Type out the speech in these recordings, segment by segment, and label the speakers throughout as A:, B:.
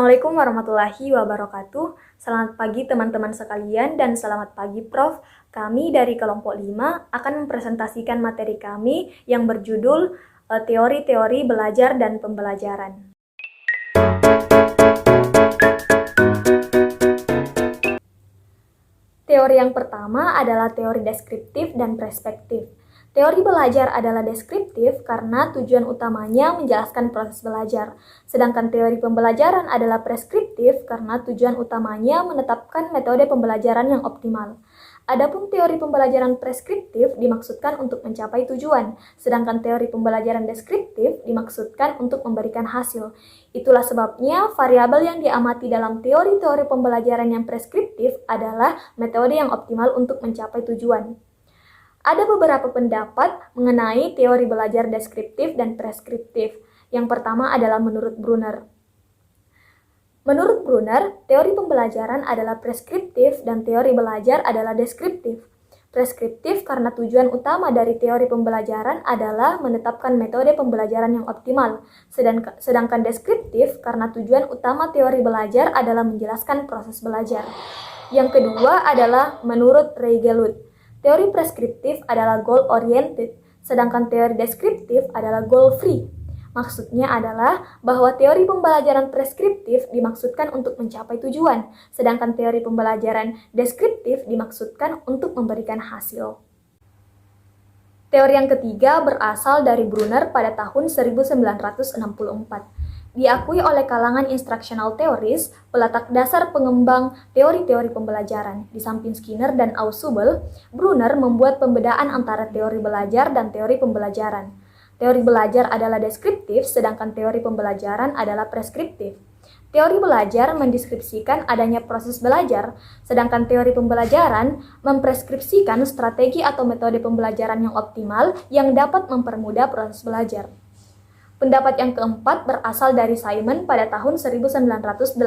A: Assalamualaikum warahmatullahi wabarakatuh. Selamat pagi teman-teman sekalian dan selamat pagi Prof. Kami dari kelompok 5 akan mempresentasikan materi kami yang berjudul Teori-teori belajar dan pembelajaran. Teori yang pertama adalah teori deskriptif dan perspektif. Teori belajar adalah deskriptif karena tujuan utamanya menjelaskan proses belajar, sedangkan teori pembelajaran adalah preskriptif karena tujuan utamanya menetapkan metode pembelajaran yang optimal. Adapun teori pembelajaran preskriptif dimaksudkan untuk mencapai tujuan, sedangkan teori pembelajaran deskriptif dimaksudkan untuk memberikan hasil. Itulah sebabnya variabel yang diamati dalam teori-teori pembelajaran yang preskriptif adalah metode yang optimal untuk mencapai tujuan. Ada beberapa pendapat mengenai teori belajar deskriptif dan preskriptif. Yang pertama adalah menurut Brunner. Menurut Brunner, teori pembelajaran adalah preskriptif dan teori belajar adalah deskriptif. Preskriptif karena tujuan utama dari teori pembelajaran adalah menetapkan metode pembelajaran yang optimal, sedangkan deskriptif karena tujuan utama teori belajar adalah menjelaskan proses belajar. Yang kedua adalah menurut Ray Gelut. Teori preskriptif adalah goal-oriented, sedangkan teori deskriptif adalah goal-free. Maksudnya adalah bahwa teori pembelajaran preskriptif dimaksudkan untuk mencapai tujuan, sedangkan teori pembelajaran deskriptif dimaksudkan untuk memberikan hasil. Teori yang ketiga berasal dari Brunner pada tahun 1964. Diakui oleh kalangan instructional theories, peletak dasar pengembang teori-teori pembelajaran. Di samping Skinner dan Ausubel, Brunner membuat pembedaan antara teori belajar dan teori pembelajaran. Teori belajar adalah deskriptif, sedangkan teori pembelajaran adalah preskriptif. Teori belajar mendeskripsikan adanya proses belajar, sedangkan teori pembelajaran mempreskripsikan strategi atau metode pembelajaran yang optimal yang dapat mempermudah proses belajar. Pendapat yang keempat berasal dari Simon pada tahun 1989.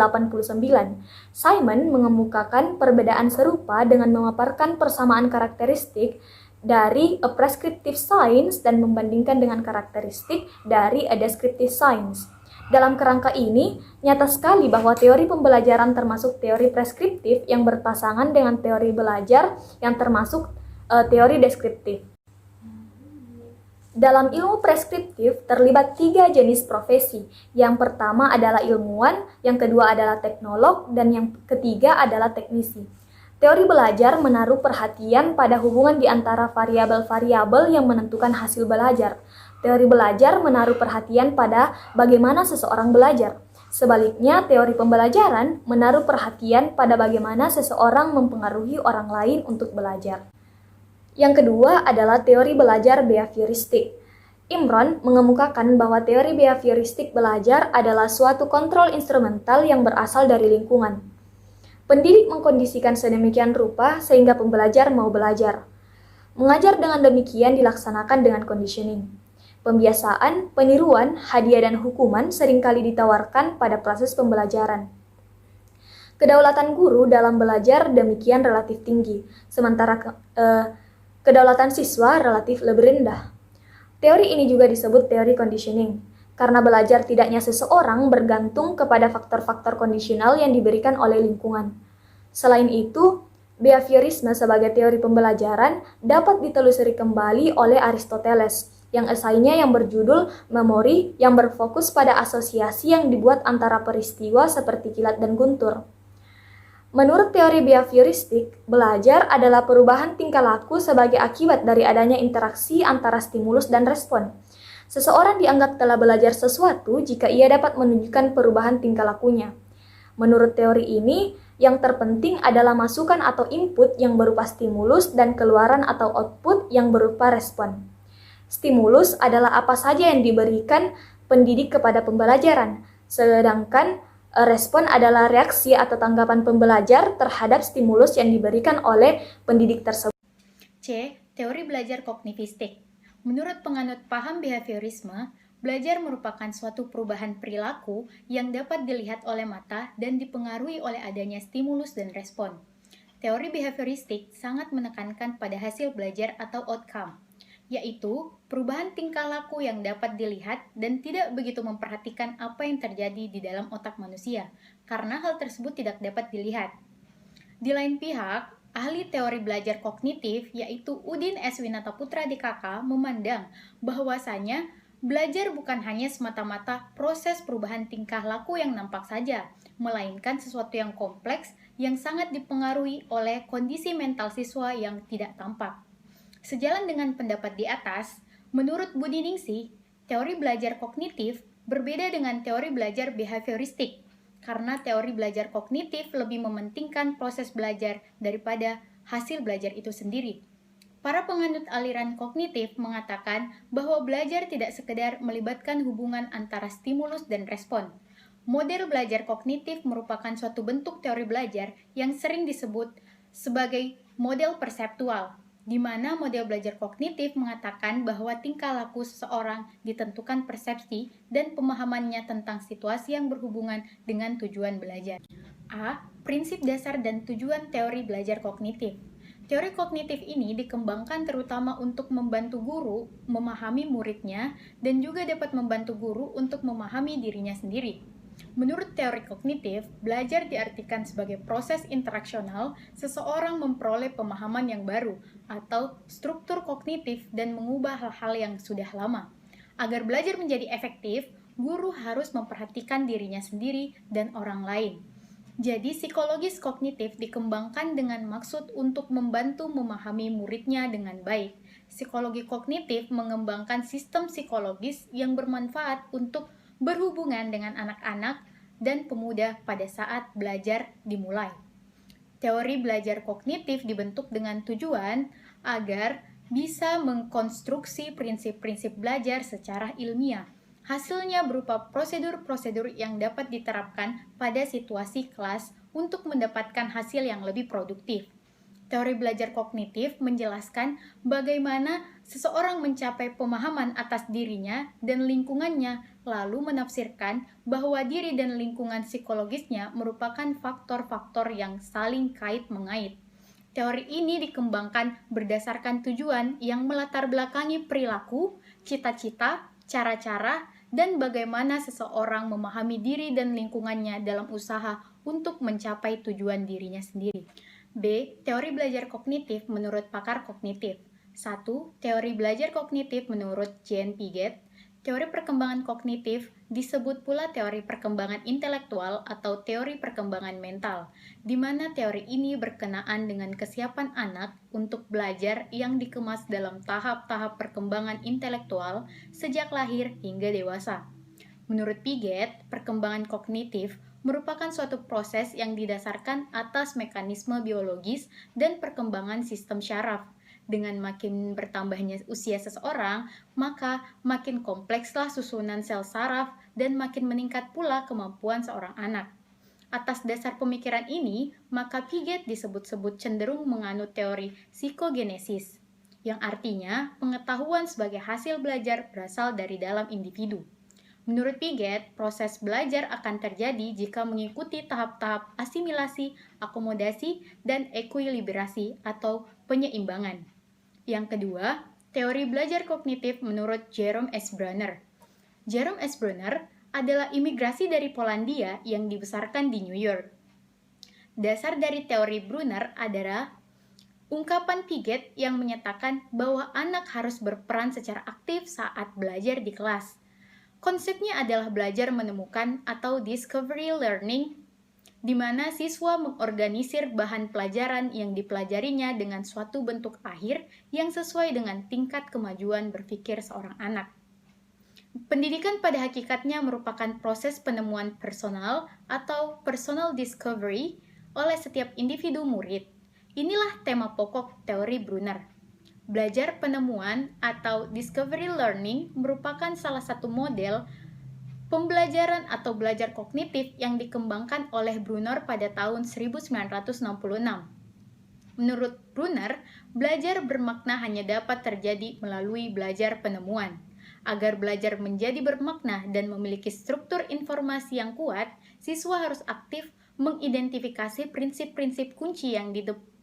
A: Simon mengemukakan perbedaan serupa dengan memaparkan persamaan karakteristik dari a prescriptive science dan membandingkan dengan karakteristik dari a descriptive science. Dalam kerangka ini, nyata sekali bahwa teori pembelajaran termasuk teori preskriptif yang berpasangan dengan teori belajar yang termasuk teori deskriptif. Dalam ilmu preskriptif terlibat 3 jenis profesi. Yang pertama adalah ilmuwan, yang kedua adalah teknolog, dan yang ketiga adalah teknisi. Teori belajar menaruh perhatian pada hubungan di antara variabel-variabel yang menentukan hasil belajar. Teori belajar menaruh perhatian pada bagaimana seseorang belajar. Sebaliknya, teori pembelajaran menaruh perhatian pada bagaimana seseorang mempengaruhi orang lain untuk belajar. Yang kedua adalah teori belajar behavioristik. Imron mengemukakan bahwa teori behavioristik belajar adalah suatu kontrol instrumental yang berasal dari lingkungan. Pendidik mengkondisikan sedemikian rupa sehingga pembelajar mau belajar. Mengajar dengan demikian dilaksanakan dengan conditioning. Pembiasaan, peniruan, hadiah dan hukuman seringkali ditawarkan pada proses pembelajaran. Kedaulatan guru dalam belajar demikian relatif tinggi, sementara kedaulatan siswa relatif lebih rendah. Teori ini juga disebut teori conditioning, karena belajar tidaknya seseorang bergantung kepada faktor-faktor kondisional yang diberikan oleh lingkungan. Selain itu, behaviorisme sebagai teori pembelajaran dapat ditelusuri kembali oleh Aristoteles, yang esainya yang berjudul Memori yang berfokus pada asosiasi yang dibuat antara peristiwa seperti kilat dan guntur. Menurut teori behavioristik, belajar adalah perubahan tingkah laku sebagai akibat dari adanya interaksi antara stimulus dan respon. Seseorang dianggap telah belajar sesuatu jika ia dapat menunjukkan perubahan tingkah lakunya. Menurut teori ini, yang terpenting adalah masukan atau input yang berupa stimulus dan keluaran atau output yang berupa respon. Stimulus adalah apa saja yang diberikan pendidik kepada pembelajaran, sedangkan respon adalah reaksi atau tanggapan pembelajar terhadap stimulus yang diberikan oleh pendidik tersebut.
B: C. Teori belajar kognitivistik. Menurut penganut paham behaviorisme, belajar merupakan suatu perubahan perilaku yang dapat dilihat oleh mata dan dipengaruhi oleh adanya stimulus dan respon. Teori behavioristik sangat menekankan pada hasil belajar atau outcome. yaitu perubahan tingkah laku yang dapat dilihat dan tidak begitu memperhatikan apa yang terjadi di dalam otak manusia, karena hal tersebut tidak dapat dilihat. Di lain pihak, ahli teori belajar kognitif yaitu Udin S. Winataputra DKK memandang bahwasanya belajar bukan hanya semata-mata proses perubahan tingkah laku yang nampak saja, melainkan sesuatu yang kompleks yang sangat dipengaruhi oleh kondisi mental siswa yang tidak tampak. Sejalan dengan pendapat di atas, menurut Budi Ningsih, teori belajar kognitif berbeda dengan teori belajar behavioristik, karena teori belajar kognitif lebih mementingkan proses belajar daripada hasil belajar itu sendiri. Para penganut aliran kognitif mengatakan bahwa belajar tidak sekedar melibatkan hubungan antara stimulus dan respon. Model belajar kognitif merupakan suatu bentuk teori belajar yang sering disebut sebagai model perseptual, di mana model belajar kognitif mengatakan bahwa tingkah laku seseorang ditentukan persepsi dan pemahamannya tentang situasi yang berhubungan dengan tujuan belajar. A. Prinsip dasar dan tujuan teori belajar kognitif. Teori kognitif ini dikembangkan terutama untuk membantu guru memahami muridnya dan juga dapat membantu guru untuk memahami dirinya sendiri. Menurut teori kognitif, belajar diartikan sebagai proses interaksional seseorang memperoleh pemahaman yang baru atau struktur kognitif dan mengubah hal-hal yang sudah lama. Agar belajar menjadi efektif, guru harus memperhatikan dirinya sendiri dan orang lain. Jadi, psikologis kognitif dikembangkan dengan maksud untuk membantu memahami muridnya dengan baik. Psikologi kognitif mengembangkan sistem psikologis yang bermanfaat untuk berhubungan dengan anak-anak dan pemuda pada saat belajar dimulai. Teori belajar kognitif dibentuk dengan tujuan agar bisa mengkonstruksi prinsip-prinsip belajar secara ilmiah. Hasilnya berupa prosedur-prosedur yang dapat diterapkan pada situasi kelas untuk mendapatkan hasil yang lebih produktif. Teori belajar kognitif menjelaskan bagaimana seseorang mencapai pemahaman atas dirinya dan lingkungannya, lalu menafsirkan bahwa diri dan lingkungan psikologisnya merupakan faktor-faktor yang saling kait-mengait. Teori ini dikembangkan berdasarkan tujuan yang melatar belakangi perilaku, cita-cita, cara-cara, dan bagaimana seseorang memahami diri dan lingkungannya dalam usaha untuk mencapai tujuan dirinya sendiri. B. Teori belajar kognitif menurut pakar kognitif. 1. Teori belajar kognitif menurut Jean Piaget. Teori perkembangan kognitif disebut pula teori perkembangan intelektual atau teori perkembangan mental, di mana teori ini berkenaan dengan kesiapan anak untuk belajar yang dikemas dalam tahap-tahap perkembangan intelektual sejak lahir hingga dewasa. Menurut Piaget, perkembangan kognitif merupakan suatu proses yang didasarkan atas mekanisme biologis dan perkembangan sistem syaraf. Dengan makin bertambahnya usia seseorang, maka makin komplekslah susunan sel saraf dan makin meningkat pula kemampuan seorang anak. Atas dasar pemikiran ini, maka Piaget disebut-sebut cenderung menganut teori psikogenesis, yang artinya pengetahuan sebagai hasil belajar berasal dari dalam individu. Menurut Piaget, proses belajar akan terjadi jika mengikuti tahap-tahap asimilasi, akomodasi, dan ekuilibrasi atau penyeimbangan. Yang kedua, teori belajar kognitif menurut Jerome S. Bruner. Jerome S. Bruner adalah imigrasi dari Polandia yang dibesarkan di New York. Dasar dari teori Bruner adalah ungkapan Piaget yang menyatakan bahwa anak harus berperan secara aktif saat belajar di kelas. Konsepnya adalah belajar menemukan atau discovery learning, di mana siswa mengorganisir bahan pelajaran yang dipelajarinya dengan suatu bentuk akhir yang sesuai dengan tingkat kemajuan berpikir seorang anak. Pendidikan pada hakikatnya merupakan proses penemuan personal atau personal discovery oleh setiap individu murid. Inilah tema pokok teori Bruner. Belajar penemuan atau discovery learning merupakan salah satu model pembelajaran atau belajar kognitif yang dikembangkan oleh Bruner pada tahun 1966. Menurut Bruner, belajar bermakna hanya dapat terjadi melalui belajar penemuan. Agar belajar menjadi bermakna dan memiliki struktur informasi yang kuat, siswa harus aktif mengidentifikasi prinsip-prinsip kunci yang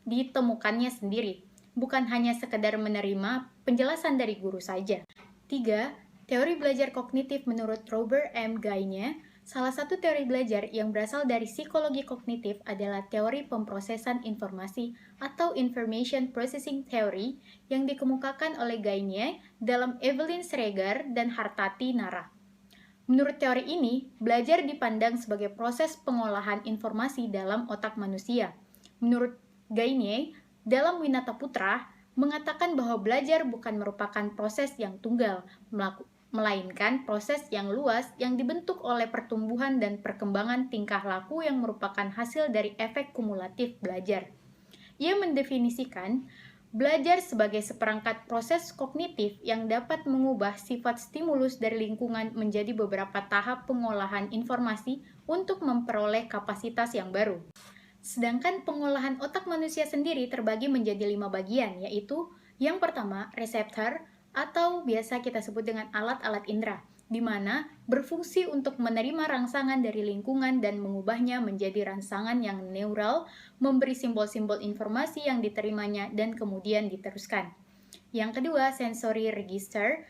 B: ditemukannya sendiri. bukan hanya sekedar menerima penjelasan dari guru saja. 3. Teori belajar kognitif menurut Robert M. Gagne. Salah satu teori belajar yang berasal dari psikologi kognitif adalah teori pemrosesan informasi atau Information Processing Theory yang dikemukakan oleh Gagne dalam Evelyn Schreger dan Hartati Nara. Menurut teori ini, belajar dipandang sebagai proses pengolahan informasi dalam otak manusia. Menurut Gagne, dalam Winata Putra, mengatakan bahwa belajar bukan merupakan proses yang tunggal, melainkan proses yang luas yang dibentuk oleh pertumbuhan dan perkembangan tingkah laku yang merupakan hasil dari efek kumulatif belajar. Ia mendefinisikan belajar sebagai seperangkat proses kognitif yang dapat mengubah sifat stimulus dari lingkungan menjadi beberapa tahap pengolahan informasi untuk memperoleh kapasitas yang baru. Sedangkan pengolahan otak manusia sendiri terbagi menjadi 5 bagian, yaitu yang pertama, reseptor, atau biasa kita sebut dengan alat-alat indera, di mana berfungsi untuk menerima rangsangan dari lingkungan dan mengubahnya menjadi rangsangan yang neural, memberi simbol-simbol informasi yang diterimanya dan kemudian diteruskan. Yang kedua, sensory register,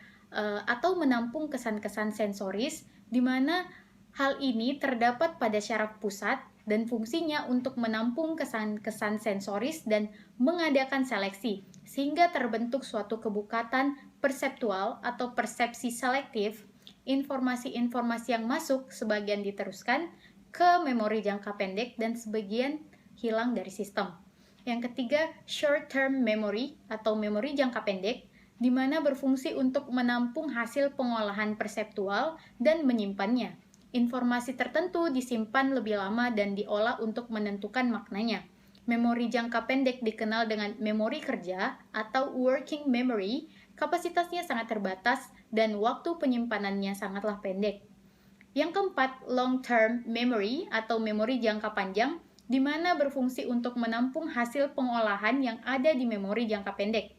B: atau menampung kesan-kesan sensoris, di mana hal ini terdapat pada syaraf pusat dan fungsinya untuk menampung kesan-kesan sensoris dan mengadakan seleksi, sehingga terbentuk suatu kebukatan perseptual atau persepsi selektif. Informasi-informasi yang masuk sebagian diteruskan ke memori jangka pendek dan sebagian hilang dari sistem. Yang ketiga, short-term memory atau memori jangka pendek, di mana berfungsi untuk menampung hasil pengolahan perseptual dan menyimpannya. Informasi tertentu disimpan lebih lama dan diolah untuk menentukan maknanya. Memori jangka pendek dikenal dengan memori kerja atau working memory, kapasitasnya sangat terbatas dan waktu penyimpanannya sangatlah pendek. Yang keempat, long-term memory atau memori jangka panjang, di mana berfungsi untuk menampung hasil pengolahan yang ada di memori jangka pendek.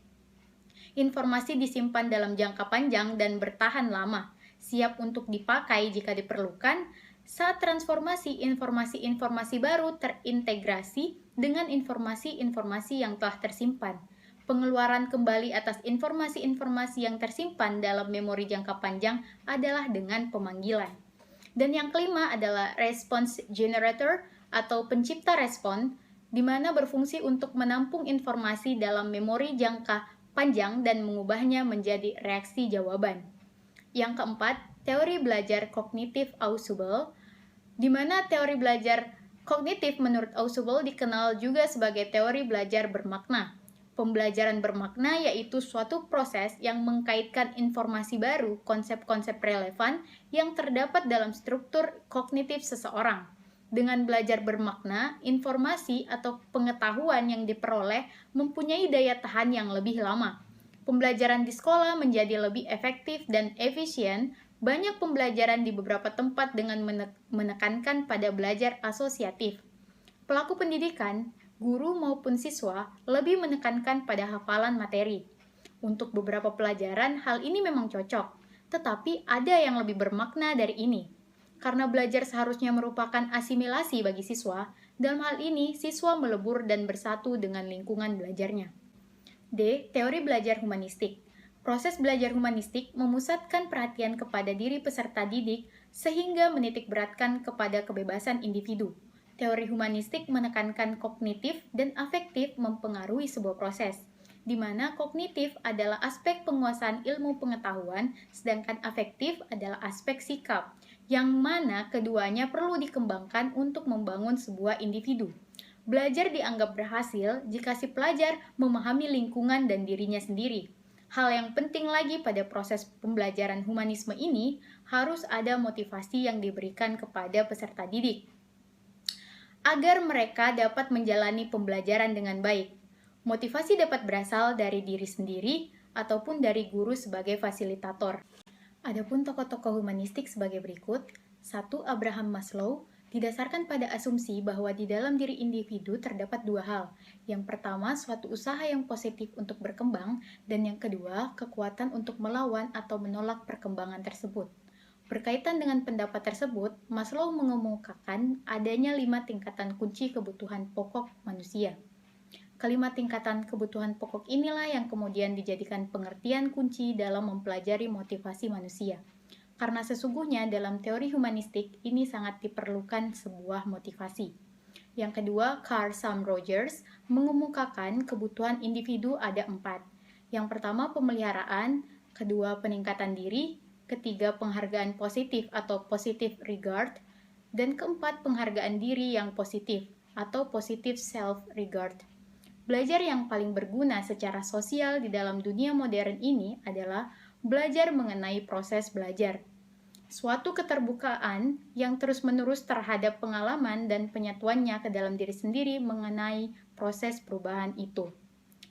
B: Informasi disimpan dalam jangka panjang dan bertahan lama, siap untuk dipakai jika diperlukan. Saat transformasi, informasi-informasi baru terintegrasi dengan informasi-informasi yang telah tersimpan. Pengeluaran kembali atas informasi-informasi yang tersimpan dalam memori jangka panjang adalah dengan pemanggilan. Dan yang kelima adalah response generator atau pencipta respon, di mana berfungsi untuk menampung informasi dalam memori jangka panjang dan mengubahnya menjadi reaksi jawaban. Yang keempat, teori belajar kognitif Ausubel, di mana teori belajar kognitif menurut Ausubel dikenal juga sebagai teori belajar bermakna. Pembelajaran bermakna yaitu suatu proses yang mengkaitkan informasi baru, konsep-konsep relevan yang terdapat dalam struktur kognitif seseorang. Dengan belajar bermakna, informasi atau pengetahuan yang diperoleh mempunyai daya tahan yang lebih lama. Pembelajaran di sekolah menjadi lebih efektif dan efisien. Banyak pembelajaran di beberapa tempat dengan menekankan pada belajar asosiatif. Pelaku pendidikan, guru maupun siswa lebih menekankan pada hafalan materi. Untuk beberapa pelajaran, hal ini memang cocok, tetapi ada yang lebih bermakna dari ini. Karena belajar seharusnya merupakan asimilasi bagi siswa, dalam hal ini siswa melebur dan bersatu dengan lingkungan belajarnya. D. Teori belajar humanistik. Proses belajar humanistik memusatkan perhatian kepada diri peserta didik sehingga menitikberatkan kepada kebebasan individu. Teori humanistik menekankan kognitif dan afektif mempengaruhi sebuah proses, di mana kognitif adalah aspek penguasaan ilmu pengetahuan, sedangkan afektif adalah aspek sikap, yang mana keduanya perlu dikembangkan untuk membangun sebuah individu. Belajar dianggap berhasil jika si pelajar memahami lingkungan dan dirinya sendiri. Hal yang penting lagi pada proses pembelajaran humanisme ini, harus ada motivasi yang diberikan kepada peserta didik, agar mereka dapat menjalani pembelajaran dengan baik. Motivasi dapat berasal dari diri sendiri ataupun dari guru sebagai fasilitator. Adapun tokoh-tokoh humanistik sebagai berikut. 1. Abraham Maslow, didasarkan pada asumsi bahwa di dalam diri individu terdapat dua hal. Yang pertama, suatu usaha yang positif untuk berkembang, dan yang kedua, kekuatan untuk melawan atau menolak perkembangan tersebut. Berkaitan dengan pendapat tersebut, Maslow mengemukakan adanya 5 tingkatan kunci kebutuhan pokok manusia. Kalimat tingkatan kebutuhan pokok inilah yang kemudian dijadikan pengertian kunci dalam mempelajari motivasi manusia. Karena sesungguhnya dalam teori humanistik ini sangat diperlukan sebuah motivasi. Yang kedua, Carl Sam Rogers mengemukakan kebutuhan individu ada 4. Yang pertama pemeliharaan, kedua peningkatan diri, ketiga penghargaan positif atau positive regard, dan keempat penghargaan diri yang positif atau positive self-regard. Belajar yang paling berguna secara sosial di dalam dunia modern ini adalah belajar mengenai proses belajar. Suatu keterbukaan yang terus-menerus terhadap pengalaman dan penyatuannya ke dalam diri sendiri mengenai proses perubahan itu.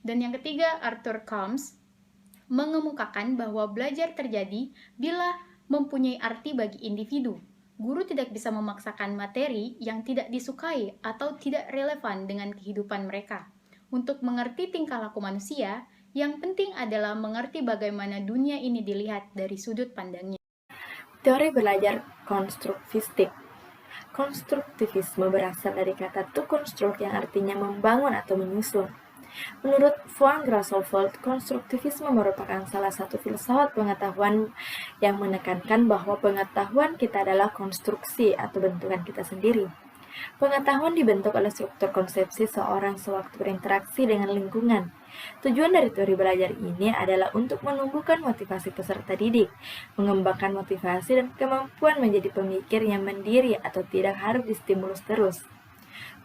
B: Dan yang ketiga, Arthur Combs mengemukakan bahwa belajar terjadi bila mempunyai arti bagi individu. Guru tidak bisa memaksakan materi yang tidak disukai atau tidak relevan dengan kehidupan mereka. Untuk mengerti tingkah laku manusia, yang penting adalah mengerti bagaimana dunia ini dilihat dari sudut pandangnya.
C: Teori belajar konstruktivistik. Konstruktivisme berasal dari kata to construct yang artinya membangun atau menyusun. Menurut von Grasholt, konstruktivisme merupakan salah satu filsafat pengetahuan yang menekankan bahwa pengetahuan kita adalah konstruksi atau bentukan kita sendiri. Pengetahuan dibentuk oleh struktur konsepsi seorang sewaktu berinteraksi dengan lingkungan. Tujuan dari teori belajar ini adalah untuk menumbuhkan motivasi peserta didik, mengembangkan motivasi dan kemampuan menjadi pemikir yang mandiri atau tidak harus distimulus terus.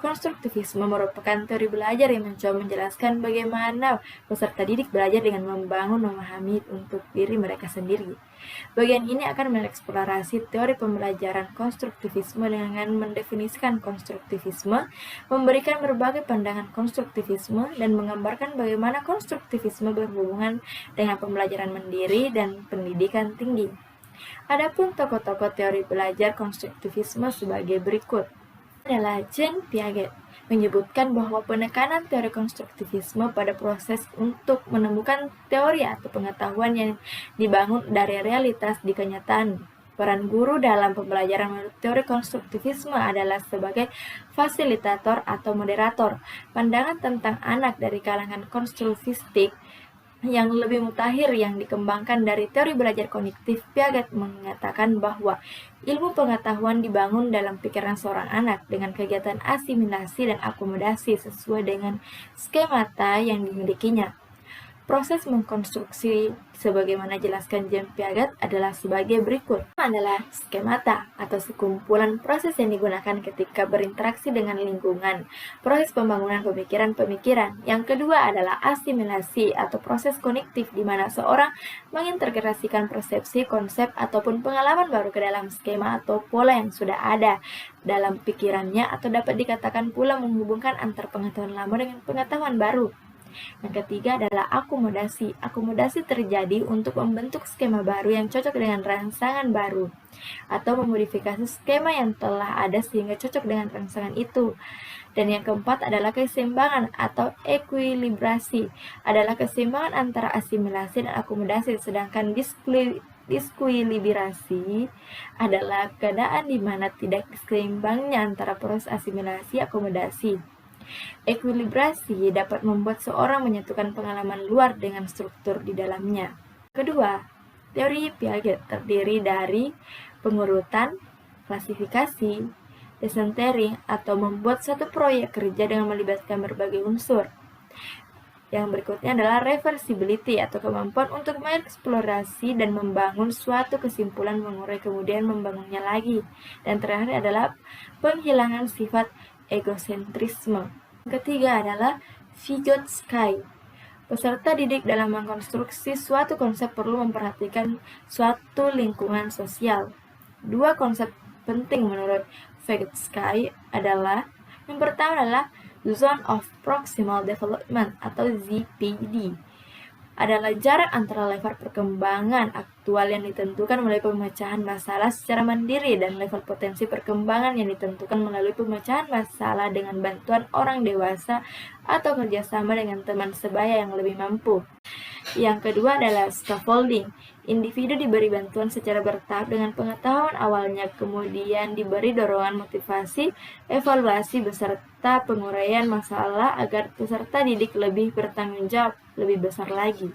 C: Konstruktivisme merupakan teori belajar yang mencoba menjelaskan bagaimana peserta didik belajar dengan memahami untuk diri mereka sendiri. Bagian ini akan mengeksplorasi teori pembelajaran konstruktivisme dengan mendefinisikan konstruktivisme, memberikan berbagai pandangan konstruktivisme, dan menggambarkan bagaimana konstruktivisme berhubungan dengan pembelajaran mandiri dan pendidikan tinggi. Adapun tokoh-tokoh teori belajar konstruktivisme sebagai berikut. Adalah Jean Piaget, menyebutkan bahwa penekanan teori konstruktivisme pada proses untuk menemukan teori atau pengetahuan yang dibangun dari realitas di kenyataan. Peran guru dalam pembelajaran menurut teori konstruktivisme adalah sebagai fasilitator atau moderator. Pandangan tentang anak dari kalangan konstruktivistik yang lebih mutakhir yang dikembangkan dari teori belajar kognitif, Piaget mengatakan bahwa ilmu pengetahuan dibangun dalam pikiran seorang anak dengan kegiatan asimilasi dan akomodasi sesuai dengan skemata yang dimilikinya. Proses mengkonstruksi sebagaimana jelaskan Jean Piaget adalah sebagai berikut. Adalah skemata atau sekumpulan proses yang digunakan ketika berinteraksi dengan lingkungan. Proses pembangunan pemikiran-pemikiran. Yang kedua adalah asimilasi atau proses kognitif di mana seorang mengintegrasikan persepsi, konsep, ataupun pengalaman baru ke dalam skema atau pola yang sudah ada dalam pikirannya atau dapat dikatakan pula menghubungkan antar pengetahuan lama dengan pengetahuan baru. Yang ketiga adalah akomodasi. Akomodasi terjadi untuk membentuk skema baru yang cocok dengan rangsangan baru atau memodifikasi skema yang telah ada sehingga cocok dengan rangsangan itu. Dan yang keempat adalah keseimbangan atau ekuilibrasi. Adalah keseimbangan antara asimilasi dan akomodasi, sedangkan diskuilibrasi adalah keadaan di mana tidak seimbangnya antara proses asimilasi akomodasi. Ekuilibrasi dapat membuat seorang menyatukan pengalaman luar dengan struktur di dalamnya. Kedua, teori Piaget terdiri dari pengurutan, klasifikasi, decentering, atau membuat satu proyek kerja dengan melibatkan berbagai unsur. Yang berikutnya adalah reversibility atau kemampuan untuk mengeksplorasi dan membangun suatu kesimpulan, mengurai kemudian membangunnya lagi. Dan terakhir adalah penghilangan sifat egosentrisme. Ketiga adalah Vygotsky. Peserta didik dalam mengkonstruksi suatu konsep perlu memperhatikan suatu lingkungan sosial. Dua konsep penting menurut Vygotsky adalah yang pertama adalah Zone of Proximal Development atau ZPD. Adalah jarak antara level perkembangan aktual yang ditentukan melalui pemecahan masalah secara mandiri dan level potensi perkembangan yang ditentukan melalui pemecahan masalah dengan bantuan orang dewasa atau kerjasama dengan teman sebaya yang lebih mampu. Yang kedua adalah scaffolding. Individu diberi bantuan secara bertahap dengan pengetahuan awalnya, kemudian diberi dorongan motivasi, evaluasi, beserta penguraian masalah agar peserta didik lebih bertanggung jawab lebih besar lagi.